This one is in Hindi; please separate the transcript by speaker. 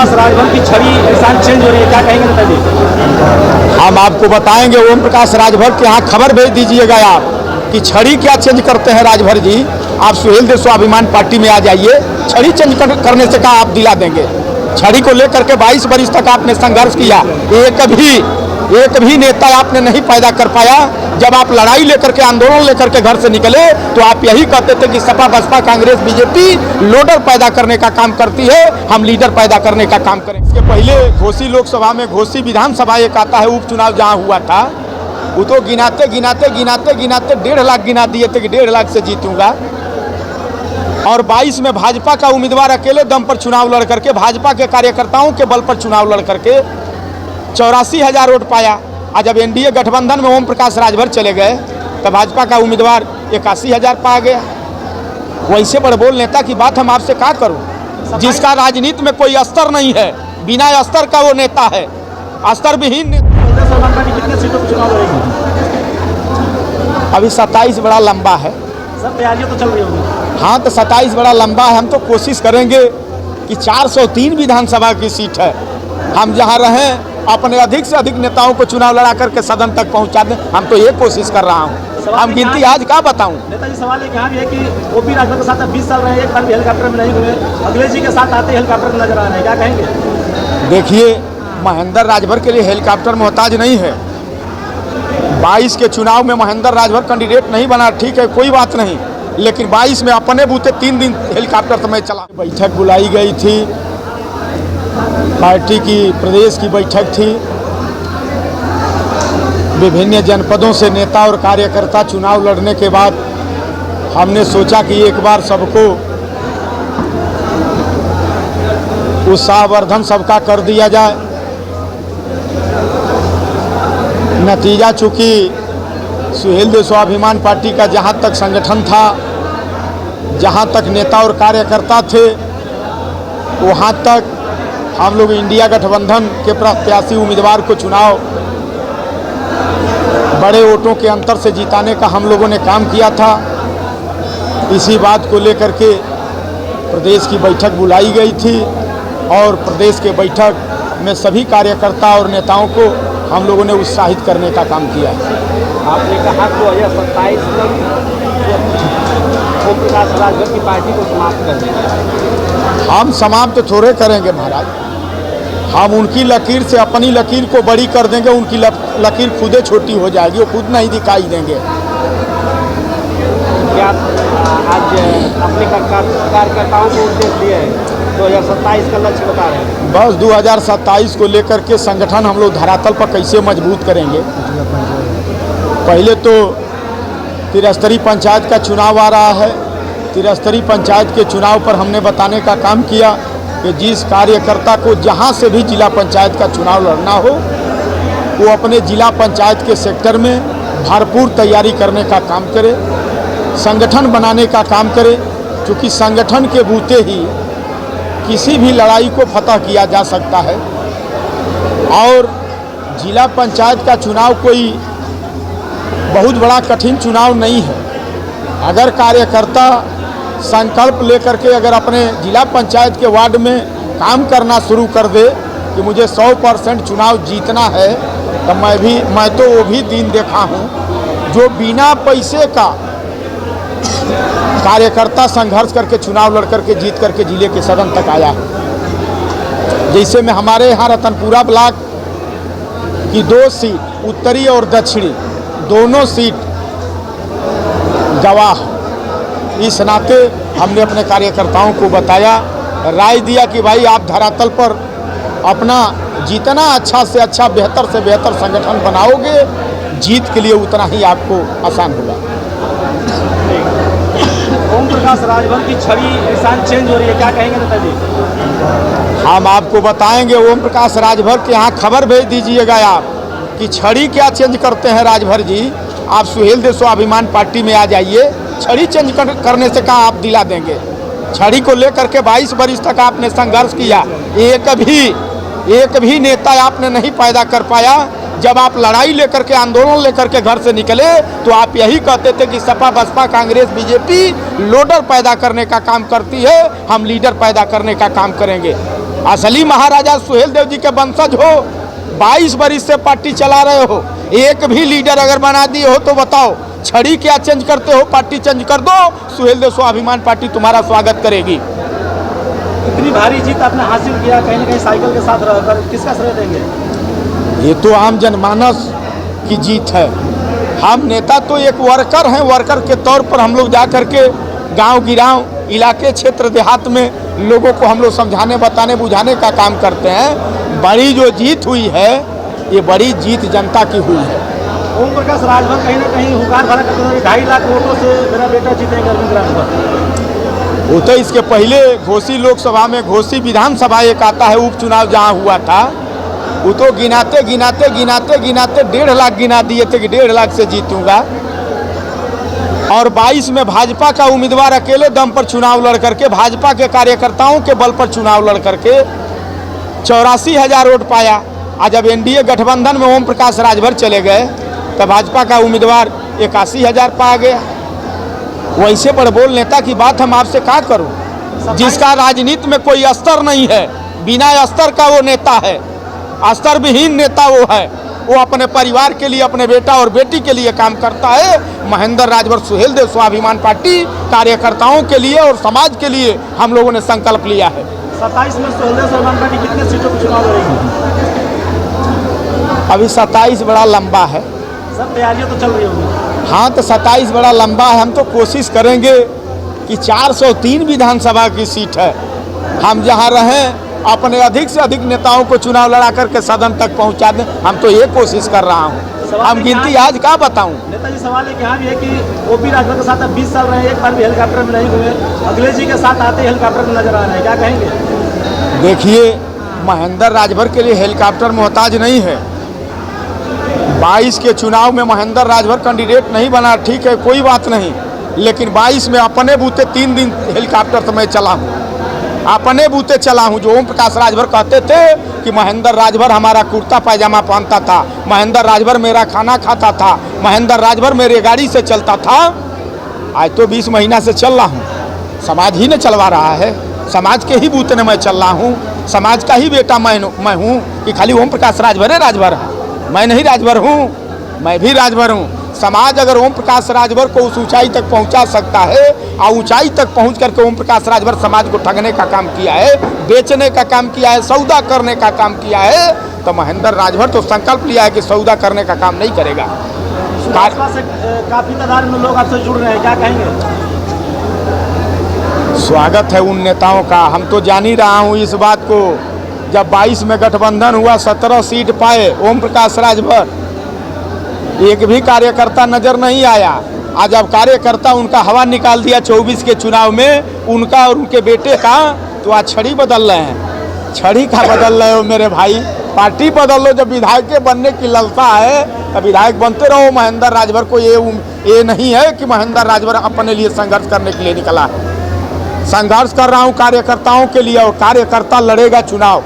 Speaker 1: प्रकाश राजभर की छवि इंसान चेंज हो रही है, क्या कहेंगे नेताजी?
Speaker 2: हम आपको बताएंगे। ओम प्रकाश राजभर के यहाँ खबर भेज दीजिएगा आप कि छड़ी क्या चेंज करते हैं राजभर जी। आप सुहेल देव स्वाभिमान पार्टी में आ जाइए, छड़ी चेंज करने से कहा आप दिला देंगे। छड़ी को लेकर के 22 वर्ष तक आपने संघर्ष किया, एक भी नेता आपने नहीं पैदा कर पाया। जब आप लड़ाई लेकर के, आंदोलन लेकर के घर से निकले तो आप यही कहते थे कि सपा बसपा कांग्रेस बीजेपी लोडर पैदा करने का काम करती है, हम लीडर पैदा करने का काम करें। इसके पहले घोसी लोकसभा में, घोसी विधानसभा एक आता है, उपचुनाव जहाँ हुआ था, वो तो गिनाते 1.5 लाख गिना दिए थे कि 1.5 लाख से जीतूंगा। और 22 में भाजपा का उम्मीदवार अकेले दम पर चुनाव लड़ करके, भाजपा के कार्यकर्ताओं के बल पर चुनाव लड़ करके 84,000 वोट पाया। आज जब एनडीए गठबंधन में ओम प्रकाश राजभर चले गए तो भाजपा का उम्मीदवार 81,000 पा गया। वैसे बड़बोल नेता की बात हम आपसे क्या करूं, जिसका राजनीति में कोई अस्तर नहीं है, बिना अस्तर का वो नेता है, अस्तर विहीन।
Speaker 1: कितने सीटों पर चुनाव लड़ेगी?
Speaker 2: अभी 27 बड़ा लंबा है।
Speaker 1: सब तैयारियां तो चल रही होंगी।
Speaker 2: हाँ, तो 27 बड़ा लंबा है। हम तो कोशिश करेंगे कि 403 विधानसभा की सीट है, हम जहाँ रहें अपने अधिक से अधिक नेताओं को चुनाव लड़ा करके सदन तक पहुँचा दें। हम तो ये कोशिश कर रहा हूँ। हम गिनती आज क्या बताऊँ
Speaker 1: नेताजी? सवाल एक यहाँ भी है कि ओपी राजभर के साथ 20 साल रहे, एक बार भी हेलीकॉप्टर में नहीं हुए, अखिलेश जी के साथ आते हेलीकॉप्टर में नजर आ रहे हैं, क्या कहेंगे?
Speaker 2: देखिए, महेंद्र राजभर के लिए हेलीकॉप्टर मोहताज नहीं है। 22 के चुनाव में महेंद्र राजभर कैंडिडेट नहीं बना, ठीक है, कोई बात नहीं, लेकिन 22 में अपने बूते 3 दिन हेलीकॉप्टर समय चला। बैठक बुलाई गई थी, पार्टी की प्रदेश की बैठक थी। विभिन्न जनपदों से नेता और कार्यकर्ता चुनाव लड़ने के बाद हमने सोचा कि एक बार सबको उत्साहवर्धन सबका कर दिया जाए। नतीजा चूँकि सुहेल देव स्वाभिमान पार्टी का जहाँ तक संगठन था, जहाँ तक नेता और कार्यकर्ता थे, वहाँ तक हम लोग इंडिया गठबंधन के प्रत्याशी उम्मीदवार को चुनाव बड़े वोटों के अंतर से जिताने का हम लोगों ने काम किया था। इसी बात को लेकर के प्रदेश की बैठक बुलाई गई थी और प्रदेश के बैठक में सभी कार्यकर्ता और नेताओं को हम लोगों ने उत्साहित करने का काम किया।
Speaker 1: आपने कहा 2027 तक ओम प्रकाश राजभर की पार्टी को समाप्त कर देंगे।
Speaker 2: हम समाप्त थोड़े करेंगे महाराज, हम उनकी लकीर से अपनी लकीर को बड़ी कर देंगे। उनकी लकीर खुदे छोटी हो जाएगी, वो खुद नहीं दिखाई देंगे।
Speaker 1: क्या आज अपने कार्यकर्ताओं को उद्देश्य दिए हैं 2027 का लक्ष्य बता रहे हैं?
Speaker 2: बस 2027 को लेकर के संगठन हम लोग धरातल पर कैसे मजबूत करेंगे। पहले तो त्रिस्तरीय पंचायत का चुनाव आ रहा है। त्रिस्तरीय पंचायत के चुनाव पर हमने बताने का काम किया कि जिस कार्यकर्ता को जहां से भी जिला पंचायत का चुनाव लड़ना हो, वो अपने जिला पंचायत के सेक्टर में भरपूर तैयारी करने का काम करे, संगठन बनाने का काम करे, क्योंकि संगठन के बूते ही किसी भी लड़ाई को फतह किया जा सकता है। और जिला पंचायत का चुनाव कोई बहुत बड़ा कठिन चुनाव नहीं है। अगर कार्यकर्ता संकल्प लेकर के अगर अपने जिला पंचायत के वार्ड में काम करना शुरू कर दे कि मुझे 100% चुनाव जीतना है, तो मैं तो वो भी दिन देखा हूँ जो बिना पैसे का कार्यकर्ता संघर्ष करके चुनाव लड़ करके जीत करके जिले के सदन तक आया है। जैसे में हमारे यहाँ रतनपुरा ब्लॉक की 2 सीट, उत्तरी और दक्षिणी दोनों सीट गवाह। इस नाते हमने अपने कार्यकर्ताओं को बताया, राय दिया कि भाई आप धरातल पर अपना जितना अच्छा से अच्छा, बेहतर से बेहतर संगठन बनाओगे, जीत के लिए उतना ही आपको आसान होगा।
Speaker 1: ओम प्रकाश राजभर की छवि इंसान चेंज हो रही है, क्या कहेंगे नेताजी?
Speaker 2: हम आपको बताएंगे। ओम प्रकाश राजभर के यहाँ खबर भेज दीजिएगा आप कि छड़ी क्या चेंज करते हैं राजभर जी। आप सुहेल देव स्वाभिमान पार्टी में आ जाइए, छड़ी चेंज करने से कहाँ आप दिला देंगे। छड़ी को लेकर के 22 वर्ष तक आपने संघर्ष किया, एक भी नेता आपने नहीं पैदा कर पाया। जब आप लड़ाई लेकर के, आंदोलन लेकर के घर से निकले तो आप यही कहते थे कि सपा बसपा कांग्रेस बीजेपी लोडर पैदा करने का काम करती है, हम लीडर पैदा करने का काम करेंगे। असली महाराजा सुहेल देव जी के वंशज हो, 22 बरिस से पार्टी चला रहे हो, एक भी लीडर अगर बना दिए हो तो बताओ, छड़ी क्या चेंज करते हो? पार्टी चेंज कर दो, सुहेल देव स्वाभिमान पार्टी तुम्हारा स्वागत करेगी।
Speaker 1: इतनी भारी जीत आपने हासिल किया, कहीं ना कहीं साइकिल के साथ रहकर, किसका श्रेय देंगे?
Speaker 2: ये तो आम जनमानस की जीत है। हम नेता तो एक वर्कर हैं, वर्कर के तौर पर हम लोग जा करके गांव गिराव, इलाके, क्षेत्र, देहात में लोगों को हम लोग समझाने, बताने, बुझाने का काम करते हैं। बड़ी जो जीत हुई है, ये बड़ी जीत जनता की हुई है।
Speaker 1: ओम प्रकाश राजभर कहीं ना कहीं हुकार भरा करते हैं, 2.5 लाख वोटों से मेरा बेटा जीतेगा अरविंद राजभर।
Speaker 2: वो तो इसके पहले घोसी लोकसभा में, घोसी विधानसभा एक आता है उपचुनाव जहाँ हुआ था, वो तो गिनाते 1.5 लाख गिना दिए थे कि 1.5 लाख से जीतूंगा। और 22 में भाजपा का उम्मीदवार अकेले दम पर चुनाव लड़ करके, भाजपा के कार्यकर्ताओं के बल पर चुनाव लड़ करके 84,000 वोट पाया। आज जब एनडीए गठबंधन में ओम प्रकाश राजभर चले गए तो भाजपा का उम्मीदवार 81,000 पा गया। वैसे बड़बोल नेता की बात हम आपसे क्या करूं, जिसका राजनीति में कोई अस्तर नहीं है, बिना अस्तर का वो नेता है, अस्तर विहीन नेता वो है। वो अपने परिवार के लिए, अपने बेटा और बेटी के लिए काम करता है। महेंद्र राजभर सुहेल देव स्वाभिमान पार्टी कार्यकर्ताओं के लिए और समाज के लिए हम लोगों ने संकल्प लिया है।
Speaker 1: 27 में सुहेल देव स्वाभिमान पार्टी कितने सीटों पर चुनाव लड़ेगी?
Speaker 2: अभी 27 बड़ा लंबा है
Speaker 1: सब तैयारियां तो चल रही होंगी।
Speaker 2: हाँ, तो 27 बड़ा लंबा है। हम तो कोशिश करेंगे कि 403 विधानसभा की सीट है, हम जहाँ रहें अपने अधिक से अधिक नेताओं को चुनाव लड़ा करके सदन तक पहुंचा दें। हम तो ये कोशिश कर रहा हूं। हम गिनती आज क्या बताऊं?
Speaker 1: नेताजी, सवाल एक यहाँ भी है कि ओपी राजभर के साथ अब 20 साल रहे, एक बार भी हेलीकॉप्टर में नहीं हुए, अखिलेश जी के साथ आते हेलीकॉप्टर में नजर आ रहे हैं, क्या कहेंगे?
Speaker 2: देखिए, महेंद्र राजभर के लिए हेलीकॉप्टर मोहताज नहीं है। 22 के चुनाव में महेंद्र राजभर कैंडिडेट नहीं बना, ठीक है, कोई बात नहीं, लेकिन 22 में अपने बूते 3 दिन हेलीकॉप्टर से मैं चला हूँ, अपने बूते चला हूँ। जो ओम प्रकाश राजभर कहते थे कि महेंद्र राजभर हमारा कुर्ता पैजामा पहनता था, महेंद्र राजभर मेरा खाना खाता था, महेंद्र राजभर मेरे गाड़ी से चलता था, आज तो 20 महीना से चल रहा हूँ। समाज ही ने चलवा रहा है, समाज के ही बूते ने मैं चल रहा हूँ, समाज का ही बेटा मैं हूँ कि खाली ओम प्रकाश राजभर है राजभर है? मैं नहीं राजभर हूँ, मैं भी राजभर हूँ। समाज अगर ओम प्रकाश राजभर को उस ऊंचाई तक पहुंचा सकता है, और ऊंचाई तक पहुंच करके ओम प्रकाश राजभर समाज को ठगने का काम किया है, बेचने का काम किया है, सौदा करने का काम किया है, तो महेंद्र राजभर तो संकल्प लिया है कि सौदा करने का काम नहीं करेगा।
Speaker 1: से काफी तादाद में लोग आपसे जुड़ रहे हैं, क्या कहेंगे?
Speaker 2: स्वागत है उन नेताओं का। हम तो जान ही रहा हूँ इस बात को, जब 22 में गठबंधन हुआ, 17 सीट पाए ओम प्रकाश राजभर, एक भी कार्यकर्ता नजर नहीं आया। आज अब कार्यकर्ता उनका हवा निकाल दिया 24 के चुनाव में, उनका और उनके बेटे का, तो आज छड़ी बदल रहे हैं। छड़ी का बदल रहे हो मेरे भाई, पार्टी बदल लो। जब विधायक बनने की ललसा है तो विधायक बनते रहो। महेंद्र राजभर को ये नहीं है कि महेंद्र राजभर अपने लिए संघर्ष करने के लिए निकला है। संघर्ष कर रहा हूँ कार्यकर्ताओं के लिए, और कार्यकर्ता लड़ेगा चुनाव।